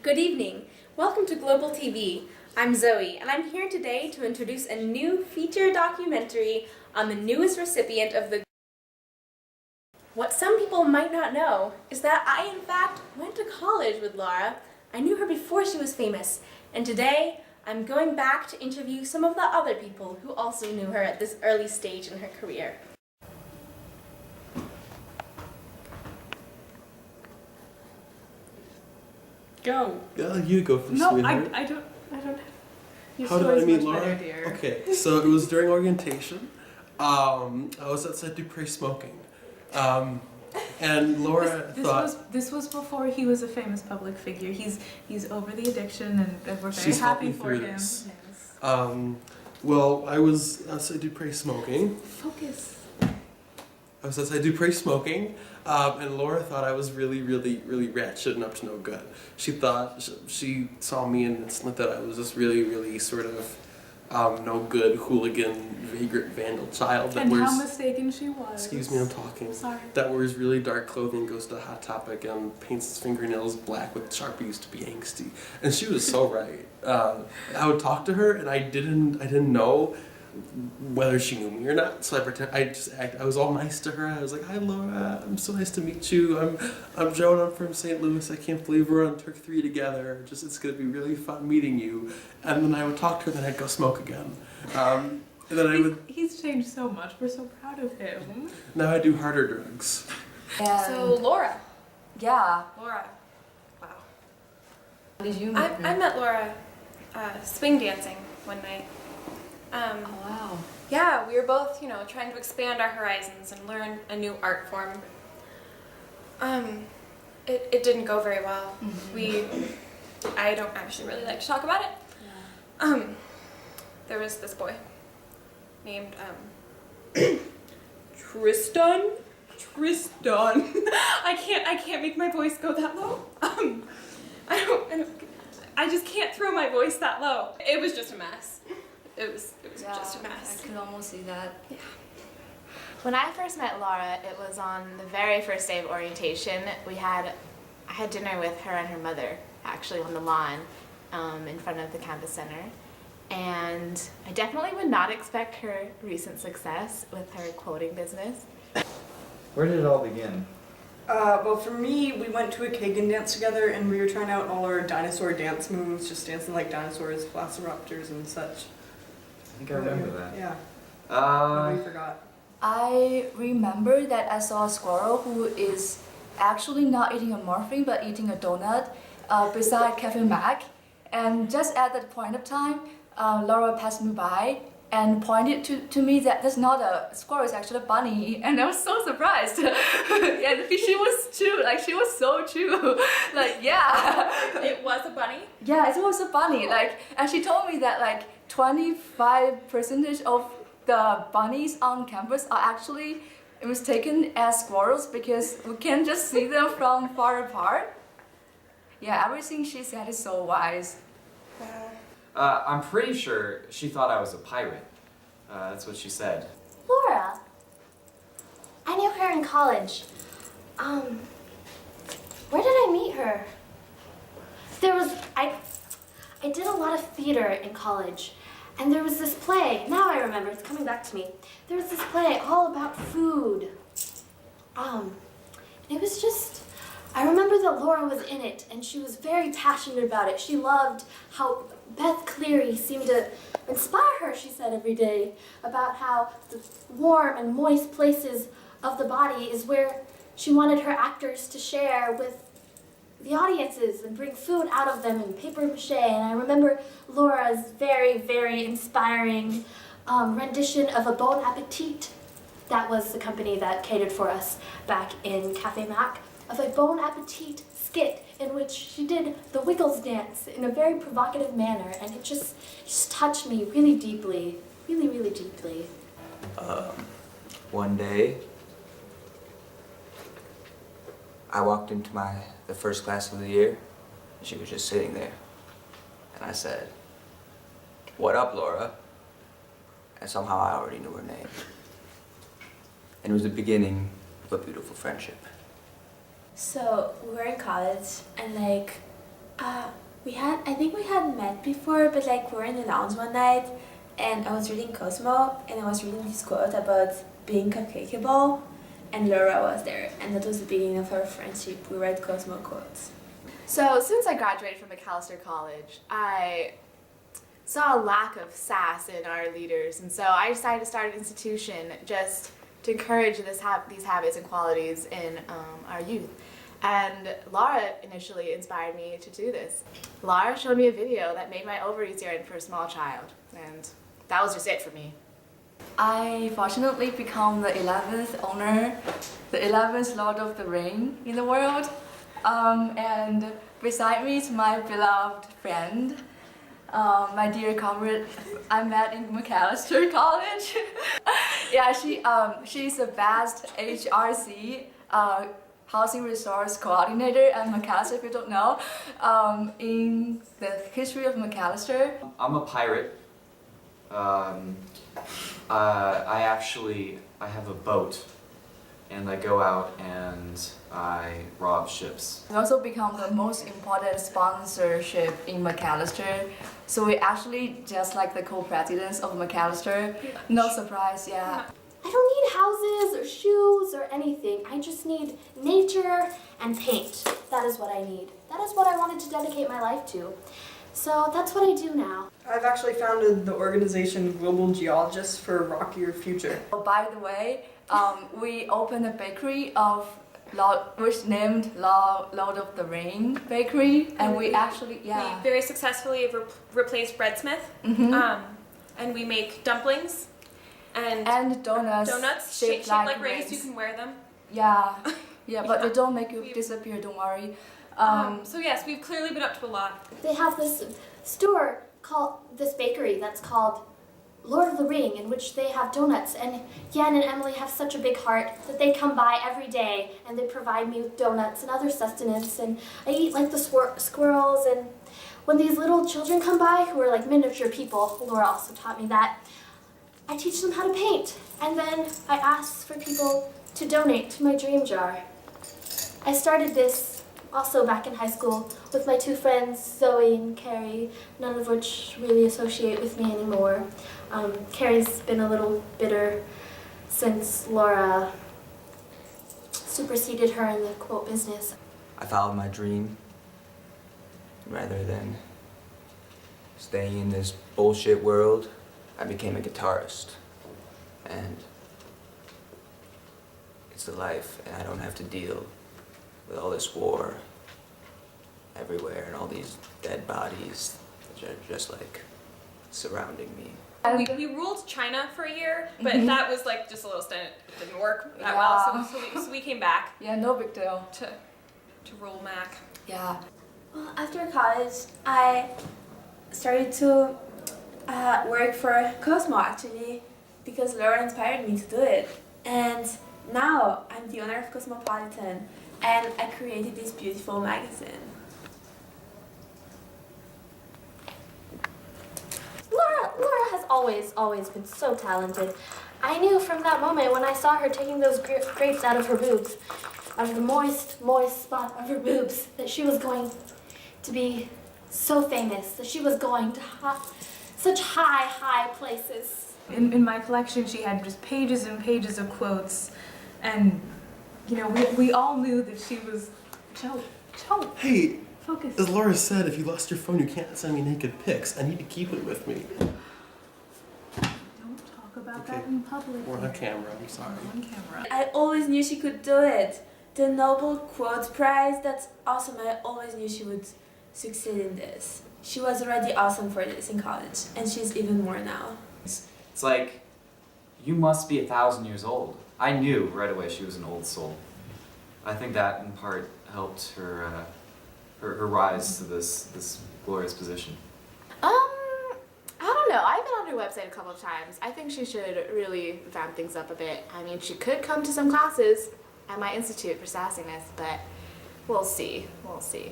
Good evening. Welcome to Global TV. I'm Zoe, and I'm here today to introduce a new feature documentary on the newest recipient of the... What some people might not know is that I, in fact, went to college with Laura. I knew her before she was famous, and today I'm going back to interview some of the other people who also knew her at this early stage in her career. Go. You go first. No, sweetheart. I don't. Your How did story's I meet much Laura? better, dear. Okay, so it was during orientation. I was outside Dupre smoking, and Laura thought this was before he was a famous public figure. He's over the addiction, and we're very she's happy helping for through him. this. Yes. Well, I was outside Dupre smoking. Focus. I was outside Dupre smoking, and Laura thought I was really, really, really ratchet and up to no good. She thought, she saw me and that I was this really, really sort of no good hooligan, vagrant vandal child that And wears... how mistaken she was. Excuse me, I'm talking. Sorry. That wears really dark clothing, goes to Hot Topic, and paints his fingernails black with Sharpies to be angsty. And she was so right. I would talk to her, and I didn't know whether she knew me or not, so I was all nice to her. I was like, "Hi Laura, I'm so nice to meet you. I'm Joan, I'm from St. Louis. I can't believe we're on Turk 3 together. It's gonna be really fun meeting you." And then I would talk to her, then I'd go smoke again. And then He's changed so much. We're so proud of him. now I do harder drugs. So, Laura. Yeah. Laura. Wow. How did you meet her? I met Laura swing dancing one night. Oh, wow. Yeah, we were both, trying to expand our horizons and learn a new art form. It didn't go very well. I don't actually really like to talk about it. Yeah. There was this boy named, Tristan. I can't make my voice go that low. I just can't throw my voice that low. It was just a mess. It was just a mess. I can almost see that. Yeah. When I first met Laura, it was on the very first day of orientation. I had dinner with her and her mother, actually on the lawn in front of the campus center. And I definitely would not expect her recent success with her quoting business. Where did it all begin? Well, for me, we went to a Kagan dance together, and we were trying out all our dinosaur dance moves, just dancing like dinosaurs, velociraptors, and such. I think I remember that. Yeah. We forgot. I remember that I saw a squirrel who is actually not eating a muffin but eating a donut beside Cafe Mac. And just at that point of time, Laura passed me by and pointed to me that that's not a squirrel, it's actually a bunny. And I was so surprised. And she was true, she was so true. Yeah. It was a bunny? Yeah, it was a bunny. And she told me that 25% of the bunnies on campus are actually mistaken as squirrels because we can just see them from far apart. Yeah, everything she said is so wise. I'm pretty sure she thought I was a pirate. That's what she said. Laura. I knew her in college. Where did I meet her? I did a lot of theater in college, and there was this play. Now I remember, it's coming back to me. There was this play all about food. It was just, I remember that Laura was in it, and she was very passionate about it. She loved how Beth Cleary seemed to inspire her, she said every day, about how the warm and moist places of the body is where she wanted her actors to share with the audiences and bring food out of them in paper mache. And I remember Laura's very, very inspiring rendition of a Bon Appetit. That was the company that catered for us back in Cafe Mac, of a Bon Appetit skit in which she did the Wiggles dance in a very provocative manner, and it just touched me really deeply, really, really deeply. One day, I walked into the first class of the year, and she was just sitting there. And I said, "What up, Laura?" And somehow I already knew her name. And it was the beginning of a beautiful friendship. So we were in college, and I think we had met before, but like we were in the lounge one night and I was reading Cosmo and I was reading this quote about being cupcakeable and Laura was there and that was the beginning of our friendship. We read Cosmo quotes. So since I graduated from McAllister College, I saw a lack of sass in our leaders, and so I decided to start an institution just to encourage these habits and qualities in our youth. And Laura initially inspired me to do this. Laura showed me a video that made my ovaries yearn for a small child, and that was just it for me. I fortunately become the 11th owner, the 11th Lord of the Ring in the world. And beside me is my beloved friend, my dear comrade I met in McAllister College. Yeah, she's the best HRC, Housing Resource Coordinator at McAllister, if you don't know, in the history of McAllister. I'm a pirate. I have a boat, and I go out and I rob ships. We also become the most important sponsorship in McAllister. So we actually just like the co-presidents of McAllister. No surprise, yeah. I don't need houses or shoes or anything. I just need nature and paint. That is what I need. That is what I wanted to dedicate my life to. So that's what I do now. I've actually founded the organization Global Geologists for a Rockier Future. Oh, by the way, we opened a bakery which named Lord of the Ring Bakery, and we actually, yeah. We very successfully replaced Breadsmith, and we make dumplings and donuts shaped like rings. You can wear them. Yeah, yeah, but they don't make you disappear, don't worry. So yes, we've clearly been up to a lot. They have this store this bakery that's called Lord of the Ring, in which they have donuts, and Yan and Emily have such a big heart that they come by every day and they provide me with donuts and other sustenance, and I eat like the squirrels, and when these little children come by who are like miniature people, Laura also taught me that, I teach them how to paint, and then I ask for people to donate to my dream jar. I started this also back in high school with my two friends, Zoe and Carrie, none of which really associate with me anymore. Carrie's been a little bitter since Laura superseded her in the quote business. I followed my dream rather than staying in this bullshit world. I became a guitarist, and it's the life, and I don't have to deal with all this war everywhere and all these dead bodies that are just like surrounding me. We ruled China for a year, but that was like just a little stint. It didn't work that well, so we came back. Yeah, no big deal. To rule Mac. Yeah. Well, after college, I started to work for Cosmo actually, because Laura inspired me to do it. And now I'm the owner of Cosmopolitan, and I created this beautiful magazine. Laura has always been so talented. I knew from that moment when I saw her taking those grapes out of her boobs, out of the moist spot of her boobs, that she was going to be so famous, that she was going to such high places. In my collection, she had just pages and pages of quotes, and you know, we all knew that she was. Joe. Hey, Focus. as Laura said, if you lost your phone, you can't send me naked pics. I need to keep it with me. Don't talk about that in public. We're on camera, I'm sorry. On camera. I always knew she could do it. The Nobel Quote Prize, that's awesome. I always knew she would succeed in this. She was already awesome for this in college, and she's even more now. It's like, you must be 1,000 years old. I knew right away she was an old soul. I think that in part helped her rise to this glorious position. I don't know. I've been on her website a couple of times. I think she should really vamp things up a bit. I mean, she could come to some classes at my institute for sassiness, but we'll see. We'll see.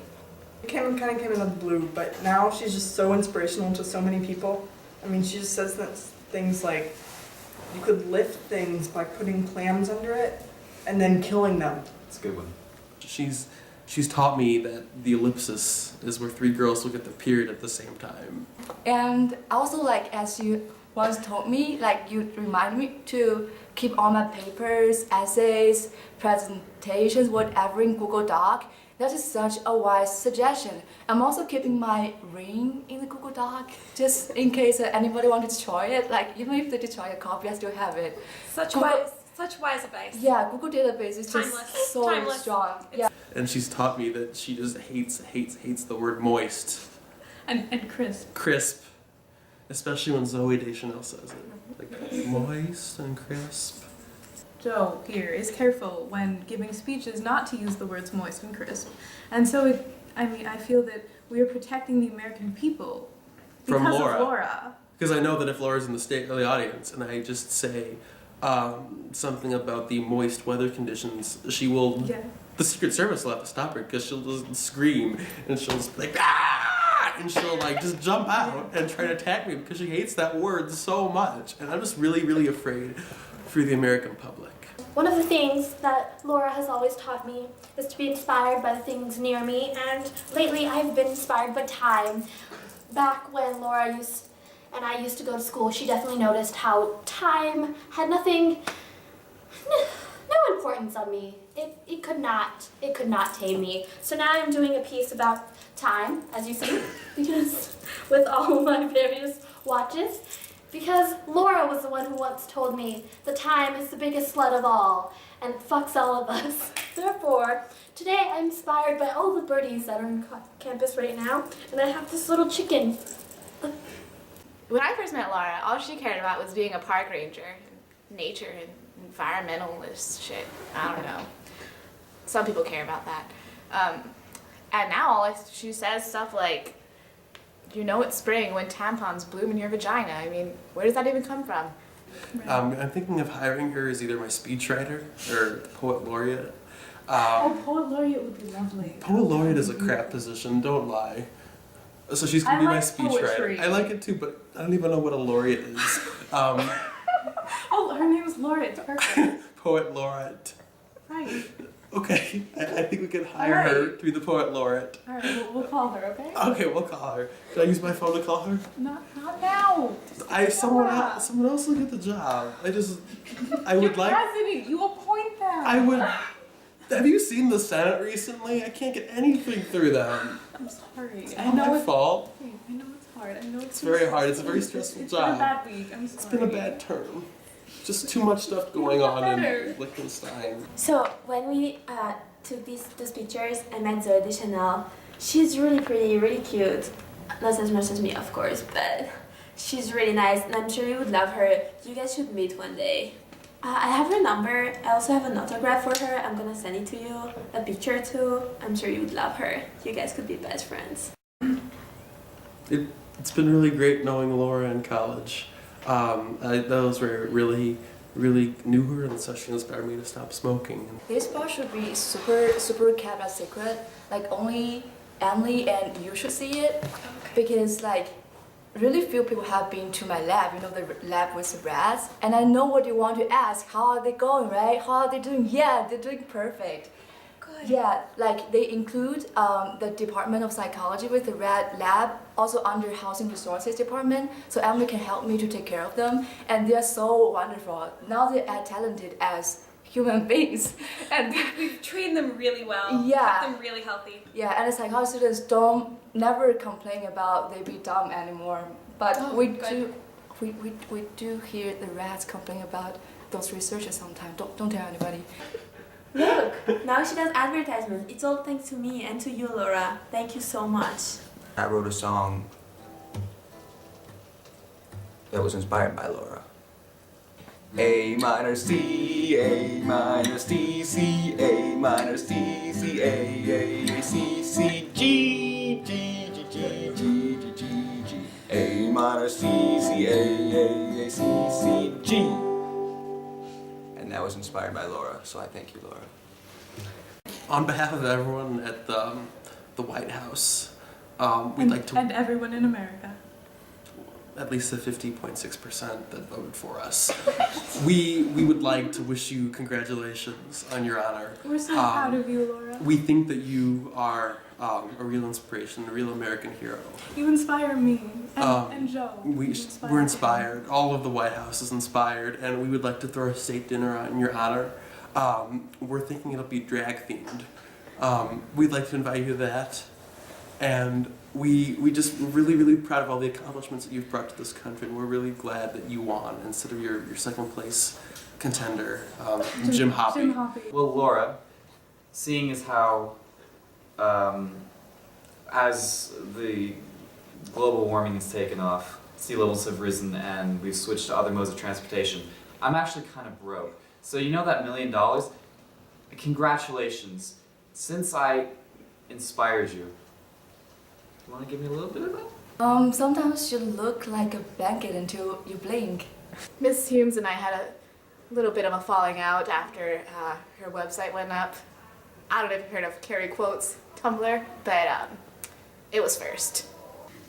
It kind of came out of the blue, but now she's just so inspirational to so many people. I mean, she just says things like, you could lift things by putting clams under it and then killing them. It's a good one. She's she's taught me that the ellipsis is where three girls look at the period at the same time. And also, like, as you once told me, like, you remind me to keep all my papers, essays, presentations, whatever in Google Doc. That is such a wise suggestion. I'm also keeping my ring in the Google Doc, just in case anybody wants to destroy it. Like, even if they destroy a copy, I still have it. Such wise advice. Yeah, Google database is just so strong. Yeah. And she's taught me that she just hates the word moist. And crisp. Crisp. Especially when Zoe Deschanel says it. Like, moist and crisp. Joe here is careful when giving speeches not to use the words moist and crisp. And so, I feel that we are protecting the American people because From Laura. of Laura. Because I know that if Laura's in the audience and I just say something about the moist weather conditions, she will, the Secret Service will have to stop her because she'll just scream and she'll just be like, ah! And she'll like just jump out and try to attack me because she hates that word so much. And I'm just really, really afraid for the American public. One of the things that Laura has always taught me is to be inspired by the things near me, and lately I've been inspired by time. Back when Laura and I used to go to school, she definitely noticed how time had no importance on me. It could not tame me. So now I'm doing a piece about time, as you see, because with all my various watches. Because Laura was the one who once told me the time is the biggest slut of all and it fucks all of us. Therefore, today I'm inspired by all the birdies that are on campus right now, and I have this little chicken. When I first met Laura, all she cared about was being a park ranger, nature and environmentalist shit. I don't know. Some people care about that. And now she says stuff like, you know it's spring when tampons bloom in your vagina. I mean, where does that even come from? I'm thinking of hiring her as either my speechwriter or poet laureate. Poet laureate would be lovely. Poet laureate is a crap position, don't lie. So she's gonna be my speechwriter. I like it too, but I don't even know what a laureate is. Oh, her name is Laura. It's perfect. Poet laureate. Right. Okay, I think we can hire her to be the poet laureate. All right, we'll call her, okay? Okay, we'll call her. Can I use my phone to call her? Not now. Someone else will get the job. I would like. President, you appoint them. I would. Have you seen the Senate recently? I can't get anything through them. I'm sorry. It's not my fault. I know it's hard. I know it's very hard. It's a very stressful job. It's been a bad week. I'm sorry. It's been a bad term. Just too much stuff going on in Liechtenstein. So when we took those pictures, I met Zoe Deschanel. She's really pretty, really cute. Not as much as me, of course, but she's really nice, and I'm sure you would love her. You guys should meet one day. I have her number. I also have an autograph for her. I'm gonna send it to you. A picture too. I'm sure you would love her. You guys could be best friends. It's been really great knowing Laura in college. Those were really knew her, and so she inspired me to stop smoking. This part should be super kept a secret. Like only Emily and you should see it, because like really few people have been to my lab. You know, the lab with the rats, and I know what you want to ask. How are they going, right? How are they doing? Yeah, they're doing perfect. Good. Yeah, like they include the Department of Psychology with the rat lab, also under Housing Resources Department. So Emily can help me to take care of them, and they're so wonderful. Now they're as talented as human beings, and we've trained them really well. Yeah, kept them really healthy. Yeah, and the psychology students don't never complain about they be dumb anymore. But we do hear the rats complain about those researchers sometimes. Don't tell anybody. Look, now she does advertisements. It's all thanks to me and to you, Laura. Thank you so much. I wrote a song that was inspired by Laura. A minor C, A minor C, C, A minor C, C, A, C, C, G, G, G, G, G, G, G, G, A minor C, C, A, C, C, G. And that was inspired by Laura, so I thank you, Laura. On behalf of everyone at the White House, we'd like to... And everyone in America. at least the 50.6% that voted for us. We would like to wish you congratulations on your honor. We're so proud of you, Laura. We think that you are a real inspiration, a real American hero. You inspire me and Joe. We're inspired. All of the White House is inspired, and we would like to throw a state dinner in your honor. We're thinking it'll be drag themed. We'd like to invite you to that, and we're really, really proud of all the accomplishments that you've brought to this country, and we're really glad that you won instead of your second place contender, Jim Hoppy. Well, Laura, seeing as how as the global warming has taken off, sea levels have risen, and we've switched to other modes of transportation, I'm actually kind of broke. So you know that $1 million? Congratulations. Since I inspired you, you want to give me a little bit of that? Sometimes you look like a blanket until you blink. Miss Humes and I had a little bit of a falling out after her website went up. I don't know if you've heard of Carrie Quotes Tumblr, but it was first.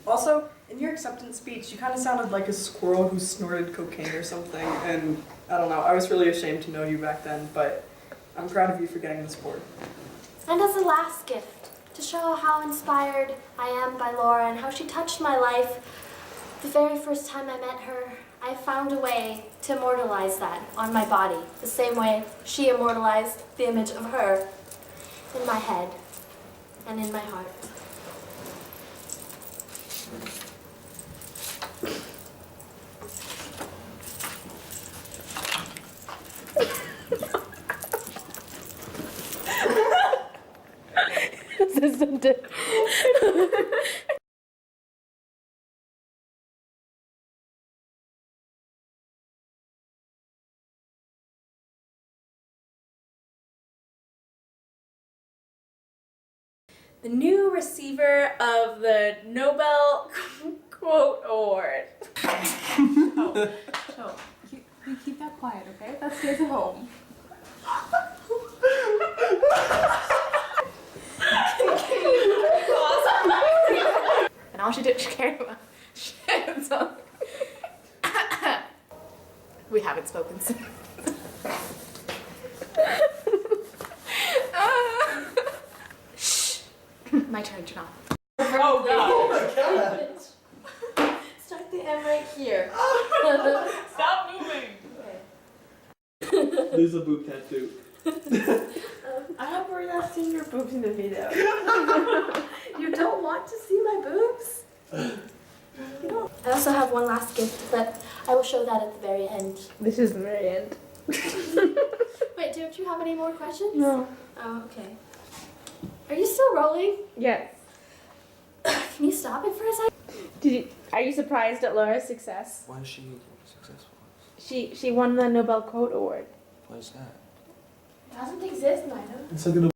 Also, in your acceptance speech, you kind of sounded like a squirrel who snorted cocaine or something, and I don't know, I was really ashamed to know you back then, but I'm proud of you for getting this award. And as a last gift, to show how inspired I am by Laura and how she touched my life the very first time I met her, I found a way to immortalize that on my body, the same way she immortalized the image of her in my head and in my heart. The new receiver of the Nobel Quote Award. So, you keep that quiet, okay? That stays at home. And all she did, she carried my shit on. We haven't spoken since. My turn, turn off. Oh god! Oh my god! Start the M right here. Stop moving! There's a boob tattoo. I hope we're not seeing your boobs in the video. You don't want to see my boobs? You don't. I also have one last gift, but I will show that at the very end. This is the very end. Wait, don't you have any more questions? No. Oh, okay. Are you still rolling? Yes. Can you stop it for a second? Are you surprised at Laura's success? Why is she successful? She won the Nobel Quote Award. What is that? It doesn't exist, Nina. It's like a